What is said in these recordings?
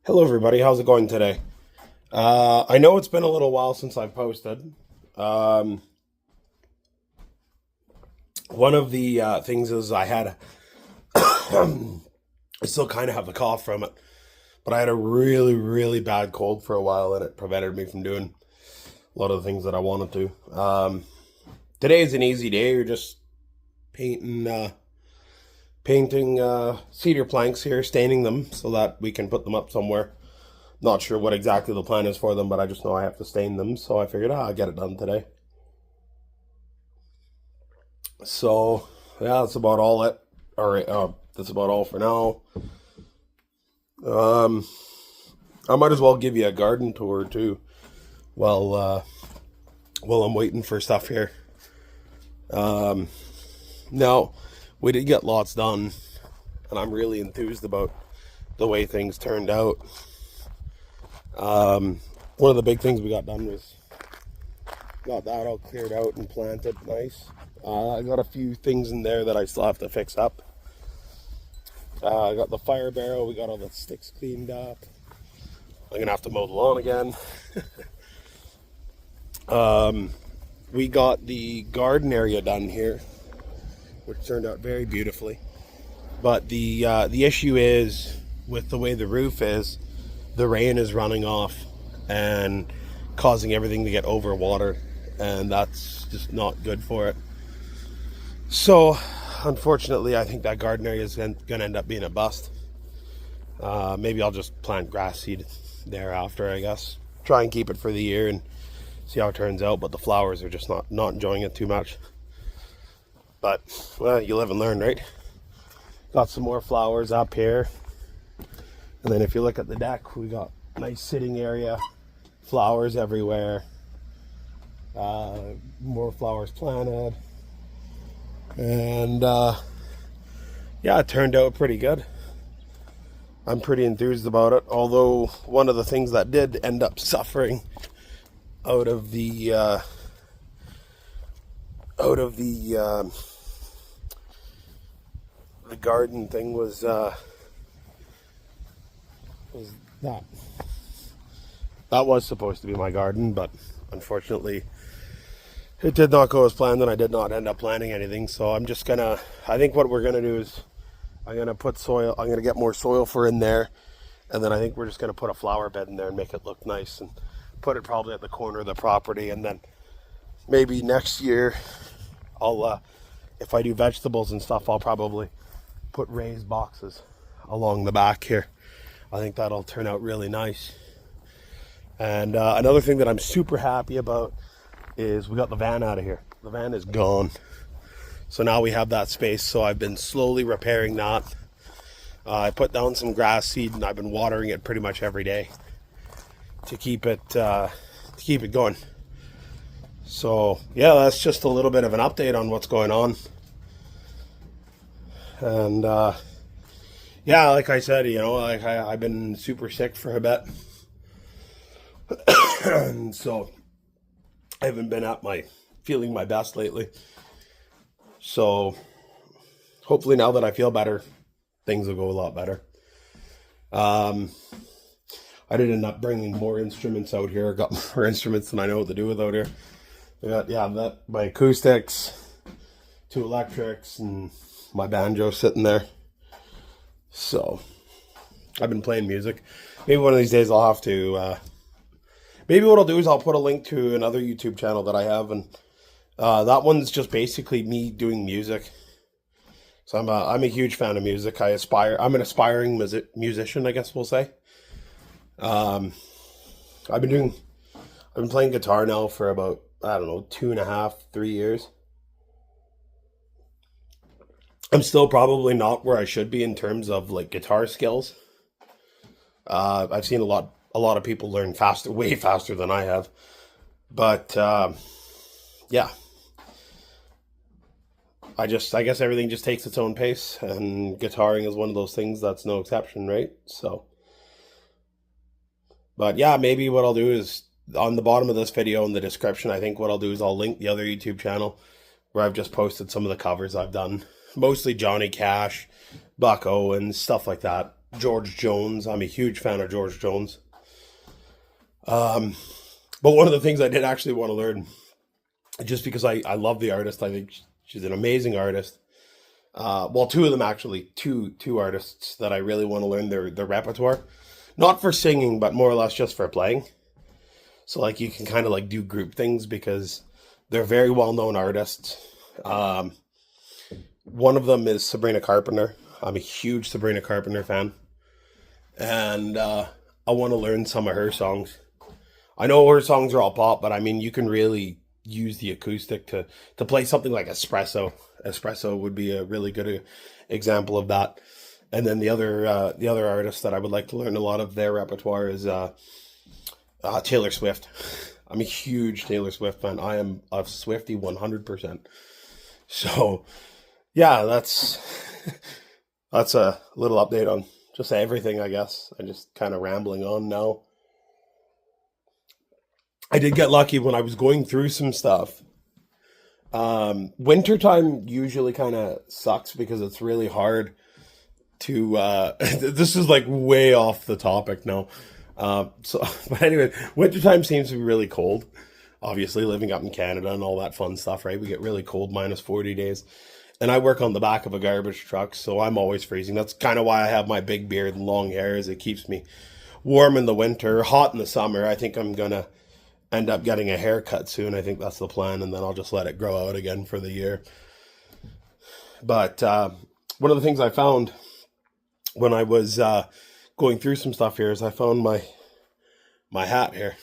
Hello, everybody. How's it going today? I know it's been a little while since I've posted. Um, One of the things is I still kind of have the cough from it, but I had a really, really bad cold for a while, and it prevented me from doing a lot of the things that I wanted to. Today is an easy day. You're just painting cedar planks here, staining them so that we can put them up somewhere. Not sure what exactly the plan is for them, but I just know I have to stain them, so I figured I'll get it done today. So yeah, that's about all it. All right, that's about all for now. Um, I might as well give you a garden tour too, while while I'm waiting for stuff here. Um, Now we did get lots done, and I'm really enthused about the way things turned out. One of the big things we got done was got that all cleared out and planted nice. I got a few things in there that I still have to fix up. I got the fire barrel, we got all the sticks cleaned up. I'm gonna have to mow the lawn again. We got the garden area done here, which turned out very beautifully. But the issue is with the way the roof is, the rain is running off and causing everything to get overwatered, and that's just not good for it. So unfortunately, I think that garden area is going to end up being a bust. Maybe I'll just plant grass seed thereafter, I guess. Try and keep it for the year and see how it turns out, but the flowers are just not enjoying it too much. But, well, you live and learn, right? Got some more flowers up here. And then if you look at the deck, we got nice sitting area, flowers everywhere, more flowers planted. And yeah, it turned out pretty good. I'm pretty enthused about it. Although one of the things that did end up suffering out of the garden thing was that. That was supposed to be my garden, but unfortunately it did not go as planned, and I did not end up planting anything. So I'm just gonna, I think what we're gonna do is I'm gonna put soil, I'm gonna get more soil for in there, and then I think we're just gonna put a flower bed in there and make it look nice, and put it probably at the corner of the property. And then maybe next year I'll if I do vegetables and stuff, I'll probably put raised boxes along the back here. I think that'll turn out really nice. And another thing that I'm super happy about is we got the van out of here. The van is gone. So now we have that space. So I've been slowly repairing that. I put down some grass seed, and I've been watering it pretty much every day to keep it going. So yeah, that's just a little bit of an update on what's going on. And yeah, like I said, like I've been super sick for a bit. And so I haven't been feeling my best lately. So hopefully now that I feel better, things will go a lot better. I did end up bringing more instruments out here. I got more instruments than I know what to do with out here. I got, my acoustics, 2 electrics, and my banjo sitting there. So I've been playing music. Maybe one of these days I'll have to maybe what I'll do is I'll put a link to another YouTube channel that I have, and that one's just basically me doing music. So I'm a huge fan of music. I'm an aspiring musician, I guess we'll say. I've been playing guitar now for about, I don't know, 2.5, 3 years. I'm still probably not where I should be in terms of like guitar skills. I've seen a lot of people learn faster, way faster than I have. But yeah, I guess everything just takes its own pace, and guitaring is one of those things that's no exception, right? So, but yeah, maybe what I'll do is on the bottom of this video in the description, I think what I'll do is I'll link the other YouTube channel where I've just posted some of the covers I've done. Mostly Johnny Cash, Buck Owens, stuff like that. George Jones. I'm a huge fan of George Jones. Um, but one of the things I did actually want to learn, just because I love the artist, I think she's an amazing artist. Well, two of them actually, two artists that I really want to learn their repertoire, not for singing, but more or less just for playing. So like you can kind of like do group things because they're very well known artists. Um, One of them is Sabrina Carpenter. I'm a huge Sabrina Carpenter fan, and I want to learn some of her songs. I know her songs are all pop, but I mean, you can really use the acoustic to play something like Espresso. Espresso would be a really good example of that. And then the other artist that I would like to learn a lot of their repertoire is Taylor Swift. I'm a huge Taylor Swift fan. I am a Swiftie 100%. So yeah, that's a little update on just everything, I guess. I'm just kind of rambling on now. I did get lucky when I was going through some stuff. Wintertime usually kind of sucks because it's really hard to this is like way off the topic now. So but anyway, wintertime seems to be really cold. Obviously, living up in Canada and all that fun stuff, right? We get really cold, -40 days. And I work on the back of a garbage truck, so I'm always freezing. That's kind of why I have my big beard and long hair, is it keeps me warm in the winter, hot in the summer. I think I'm gonna end up getting a haircut soon. I think that's the plan, and then I'll just let it grow out again for the year. But one of the things I found when I was going through some stuff here is I found my hat here.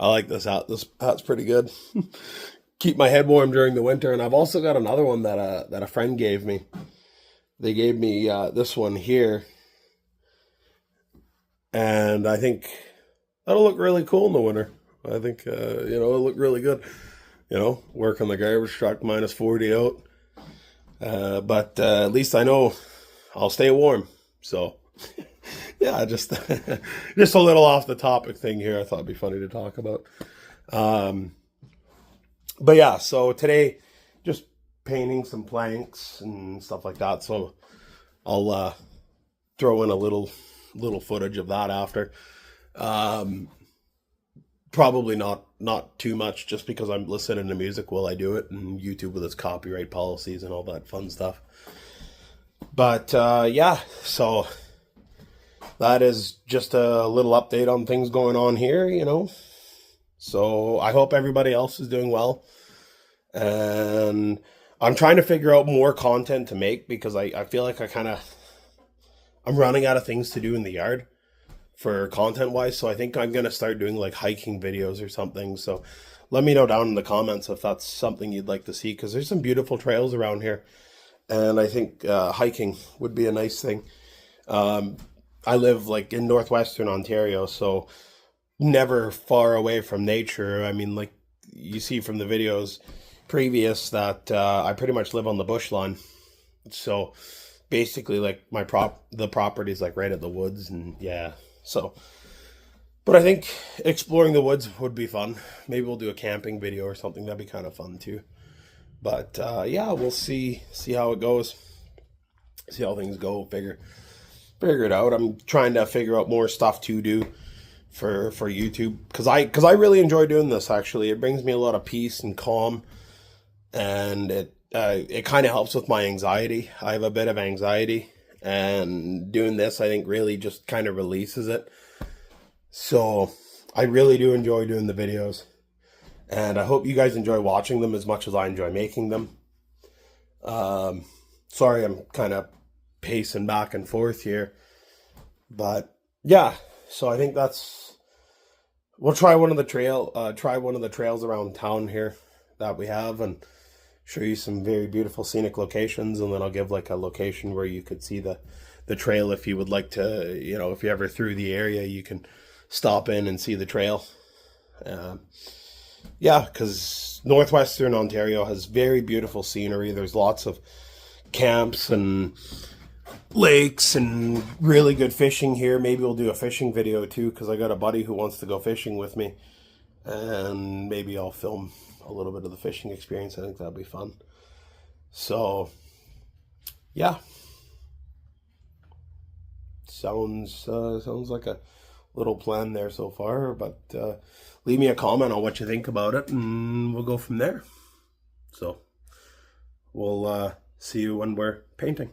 I like this hat. This hat's pretty good. Keep my head warm during the winter, and I've also got another one that a friend gave me. They gave me this one here, and I think that'll look really cool in the winter. I think it'll look really good. Work on the garbage truck, -40 out. But at least I know I'll stay warm. So yeah, just just a little off the topic thing here. I thought it'd be funny to talk about. But yeah, so today just painting some planks and stuff like that. So I'll throw in a little footage of that after. Um, Probably not too much, just because I'm listening to music while I do it, and YouTube with its copyright policies and all that fun stuff. But yeah, so that is just a little update on things going on here. So I hope everybody else is doing well. And I'm trying to figure out more content to make because I feel like I'm running out of things to do in the yard for content wise. So I think I'm going to start doing like hiking videos or something. So let me know down in the comments if that's something you'd like to see, because there's some beautiful trails around here. And I think hiking would be a nice thing. I live like in northwestern Ontario, so never far away from nature. I mean, like you see from the videos previous that I pretty much live on the bush line. So basically, like the property's like right at the woods, and yeah. So, but I think exploring the woods would be fun. Maybe we'll do a camping video or something. That'd be kind of fun too. But yeah, we'll see how it goes. See how things go. Figure it out. I'm trying to figure out more stuff to do for YouTube, because I really enjoy doing this. Actually, it brings me a lot of peace and calm, and it kind of helps with my anxiety. I have a bit of anxiety, and doing this, I think, really just kind of releases it. So I really do enjoy doing the videos, and I hope you guys enjoy watching them as much as I enjoy making them. Sorry, I'm kind of pacing back and forth here, but yeah. So I think we'll try one of the trails around town here that we have, and show you some very beautiful scenic locations, and then I'll give like a location where you could see the trail if you would like to, if you're ever through the area, you can stop in and see the trail. Yeah, because northwestern Ontario has very beautiful scenery. There's lots of camps and lakes and really good fishing here. Maybe we'll do a fishing video too, because I got a buddy who wants to go fishing with me, and maybe I'll film a little bit of the fishing experience. I think that'd be fun. So yeah. sounds like a little plan there so far, but leave me a comment on what you think about it, and we'll go from there. So we'll see you when we're painting.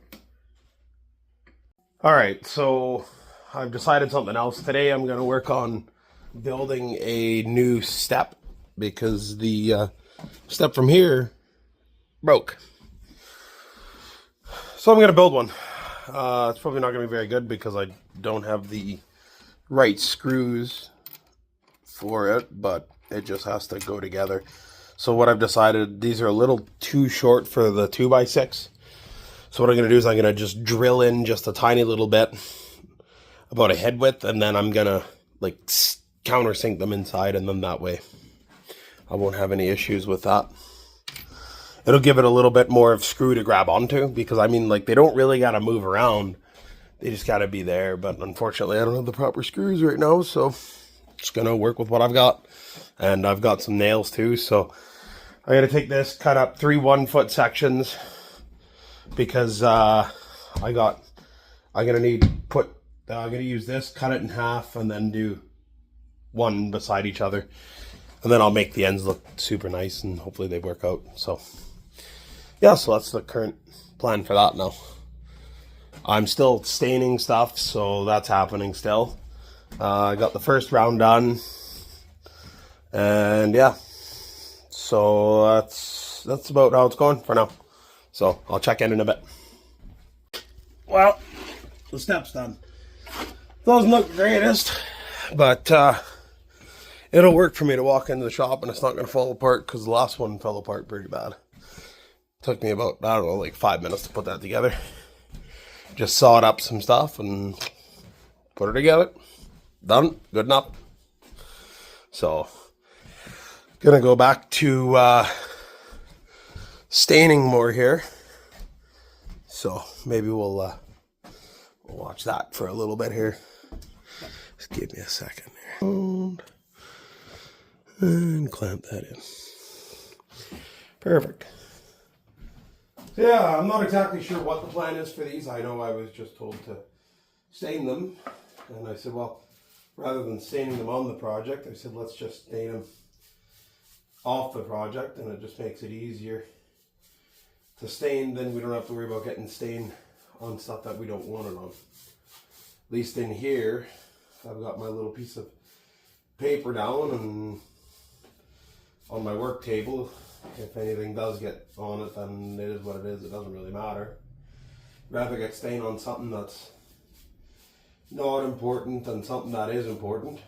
All right, so I've decided something else. Today I'm going to work on building a new step because the step from here broke. So I'm going to build one. It's probably not going to be very good because I don't have the right screws for it, but it just has to go together. So what I've decided, these are a little too short for the 2x6. So what I'm going to do is I'm going to just drill in just a tiny little bit, about a head width, and then I'm going to like countersink them inside, and then that way I won't have any issues with that. It'll give it a little bit more of screw to grab onto, because I mean, like, they don't really got to move around. They just got to be there. But unfortunately, I don't have the proper screws right now, so just going to work with what I've got. And I've got some nails too, so I got to take this, cut up 3 1-foot sections, because I'm going to use this, cut it in half, and then do one beside each other. And then I'll make the ends look super nice, and hopefully they work out. So yeah, so that's the current plan for that now. I'm still staining stuff, so that's happening still. I got the first round done, and yeah, so that's about how it's going for now. So I'll check in a bit. Well, the step's done. Doesn't look the greatest, but it'll work for me to walk into the shop and it's not going to fall apart, because the last one fell apart pretty bad. Took me about, I don't know, like 5 minutes to put that together. Just sawed up some stuff and put it together. Done. Good enough. So, gonna go back to staining more here. So maybe we'll watch that for a little bit here. Just give me a second here. And clamp that in. Perfect. Yeah, I'm not exactly sure what the plan is for these. I know I was just told to stain them. And I said, well, rather than staining them on the project, I said, let's just stain them off the project, and it just makes it easier to stain. Then we don't have to worry about getting stain on stuff that we don't want it on. At least in here, I've got my little piece of paper down, and on my work table, if anything does get on it, then it is what it is. It doesn't really matter. Rather get stain on something that's not important than something that is important.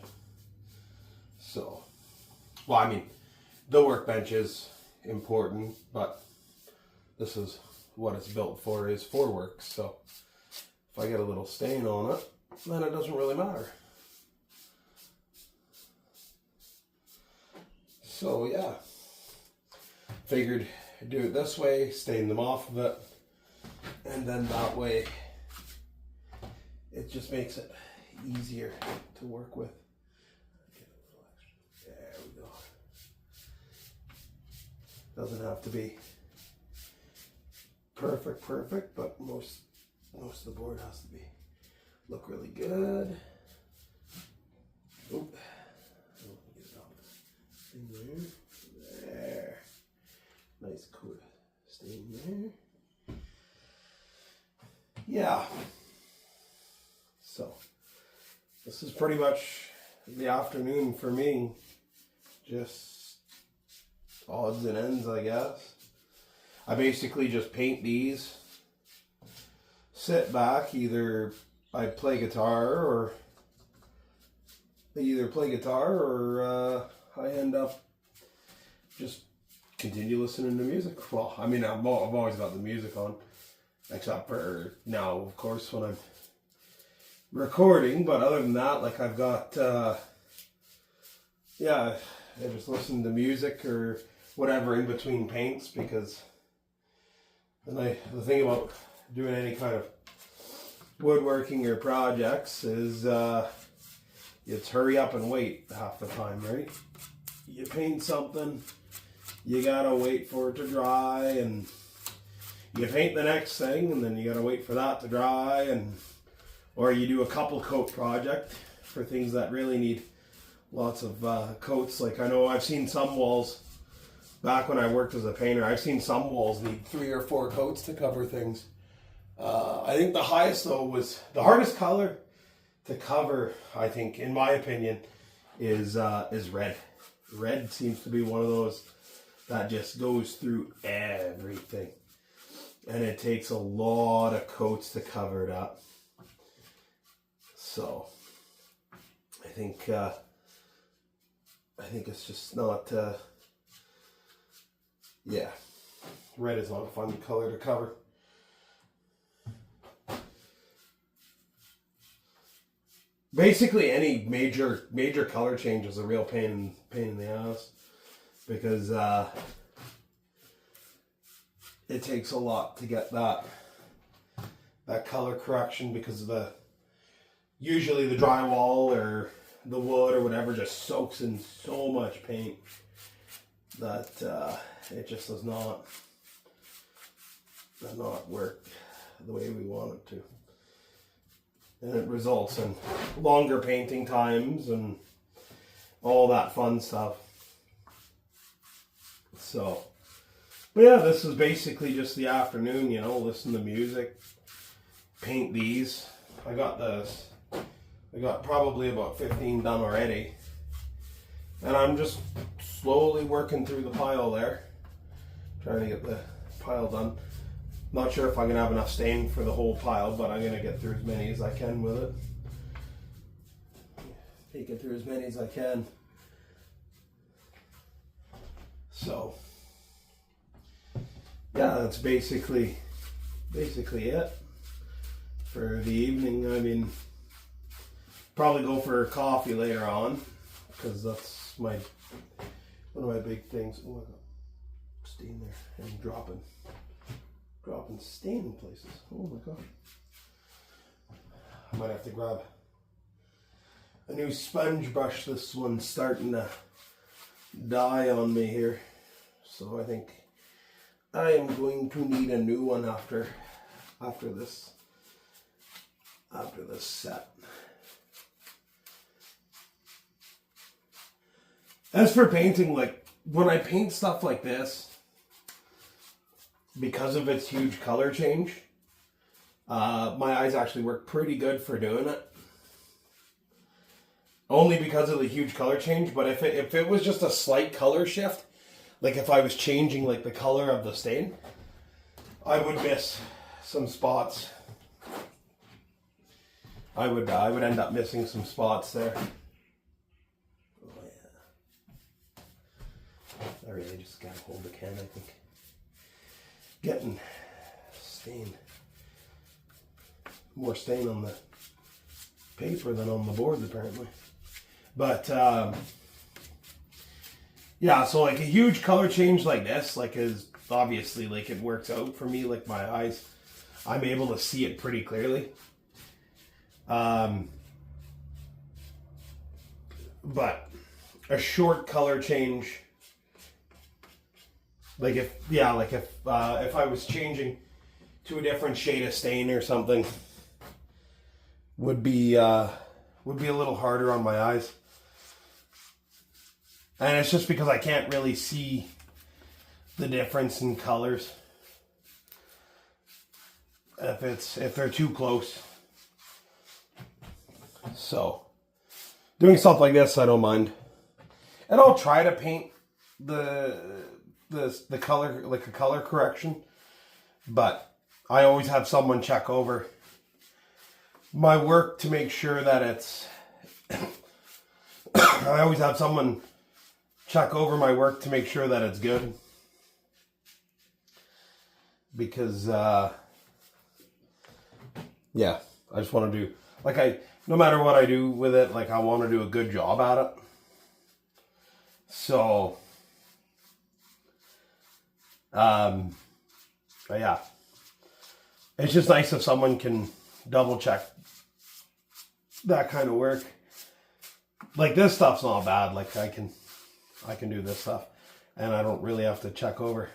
So, well, I mean, the workbench is important, but this is what it's built for, is for work. So if I get a little stain on it, then it doesn't really matter. So yeah, figured I'd do it this way, stain them off of it, and then that way it just makes it easier to work with. There we go. Doesn't have to be perfect, but most of the board has to be look really good. Oop. Get it off in there. Nice coat stain there. Yeah. So this is pretty much the afternoon for me. Just odds and ends, I guess. I basically just paint these, sit back, either I play guitar, or I end up just continue listening to music. Well, I mean, I've always got the music on, except for now, of course, when I'm recording. But other than that, like, I've got, yeah, I just listen to music or whatever in between paints, because the thing about doing any kind of woodworking or projects is it's hurry up and wait half the time, right? You paint something, you gotta wait for it to dry, and you paint the next thing, and then you gotta wait for that to dry, and or you do a couple coat project for things that really need lots of coats. Like I know I've seen some walls, back when I worked as a painter, I've seen some walls need 3 or 4 coats to cover things. I think the highest though was, the hardest color to cover, I think, in my opinion, is red. Red seems to be one of those that just goes through everything. And it takes a lot of coats to cover it up. So I think it's just not yeah. Red is not a fun color to cover. Basically any major color change is a real pain in the ass, because it takes a lot to get that color correction, because of usually the drywall or the wood or whatever just soaks in so much paint that it just does not work the way we want it to. And it results in longer painting times and all that fun stuff. So, but yeah, this is basically just the afternoon, you know, listen to music, paint these. I got probably about 15 done already. And I'm just slowly working through the pile there, trying to get the pile done. Not sure if I'm going to have enough stain for the whole pile, but I'm going to get through as many as I can with it. Take it through as many as I can. So, yeah, that's basically it for the evening. I mean, probably go for a coffee later on, because that's one of my big things. Oh, I got stain there and dropping stain in places. Oh my gosh. I might have to grab a new sponge brush. This one's starting to die on me here. So I think I am going to need a new one after this set. As for painting, like when I paint stuff like this, because of its huge color change, my eyes actually work pretty good for doing it. Only because of the huge color change, but if it was just a slight color shift, like if I was changing like the color of the stain, I would miss some spots. I would end up missing some spots there. Oh yeah. I really just gotta hold the can, I think. Getting more stain on the paper than on the board apparently. But yeah, so like a huge color change like this, like is obviously like it works out for me, like my eyes, I'm able to see it pretty clearly. But a short color change, like if I was changing to a different shade of stain or something, would be a little harder on my eyes. And it's just because I can't really see the difference in colors if they're too close. So doing stuff like this, I don't mind. And I'll try to paint the color, like a color correction, but I always have someone check over my work to make sure that it's I always have someone check over my work to make sure that it's good, because yeah, I just want to do, like, no matter what I do with it, like I want to do a good job at it. So but yeah, it's just nice if someone can double check that kind of work. Like this stuff's not bad. Like I can do this stuff and I don't really have to check over.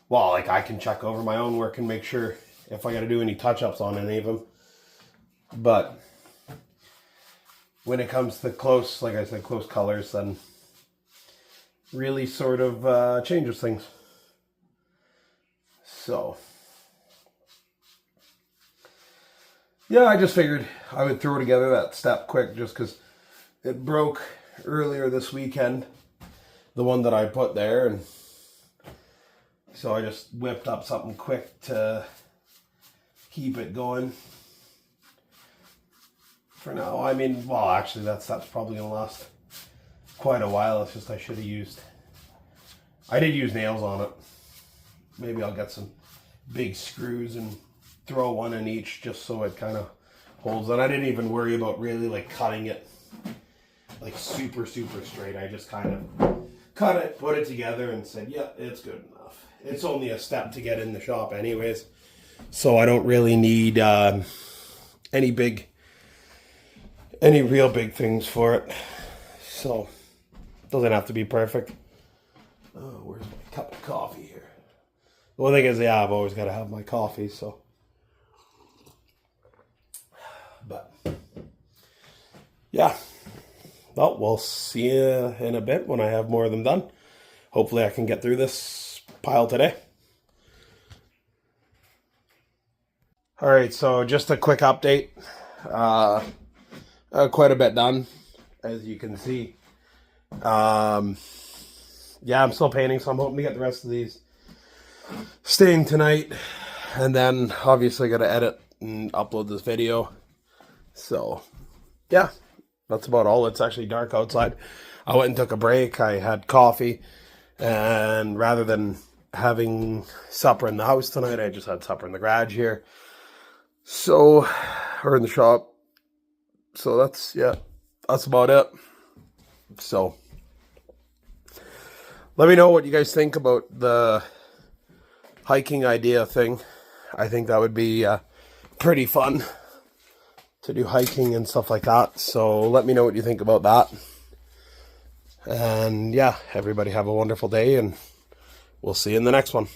Well, like I can check over my own work and make sure if I got to do any touch-ups on any of them, But when it comes to close, like I said, close colors, then really sort of changes things. So yeah, I just figured I would throw together that step quick just because it broke earlier this weekend, the one that I put there, and so I just whipped up something quick to keep it going for now. I mean, well, actually that's probably gonna last quite a while. It's just I did use nails on it. Maybe I'll get some big screws and throw one in each just so it kind of holds. And I didn't even worry about really like cutting it like super straight. I just kind of cut it, put it together, and said, yeah, it's good enough. It's only a step to get in the shop anyways, so I don't really need any real big things for it. So it doesn't have to be perfect. Oh, where's my cup of coffee here? The one thing is, yeah, I've always got to have my coffee, so. But yeah, well, we'll see you in a bit when I have more of them done. Hopefully I can get through this pile today. All right, so just a quick update. Quite a bit done, as you can see. Yeah, I'm still painting, so I'm hoping to get the rest of these stained tonight. And then obviously got to edit and upload this video. So yeah, that's about all. It's actually dark outside. I went and took a break. I had coffee, and rather than having supper in the house tonight, I just had supper in the garage here. So, or in the shop. So that's about it. So let me know what you guys think about the hiking idea thing. I think that would be pretty fun to do hiking and stuff like that. So let me know what you think about that. And yeah, everybody have a wonderful day, and we'll see you in the next one.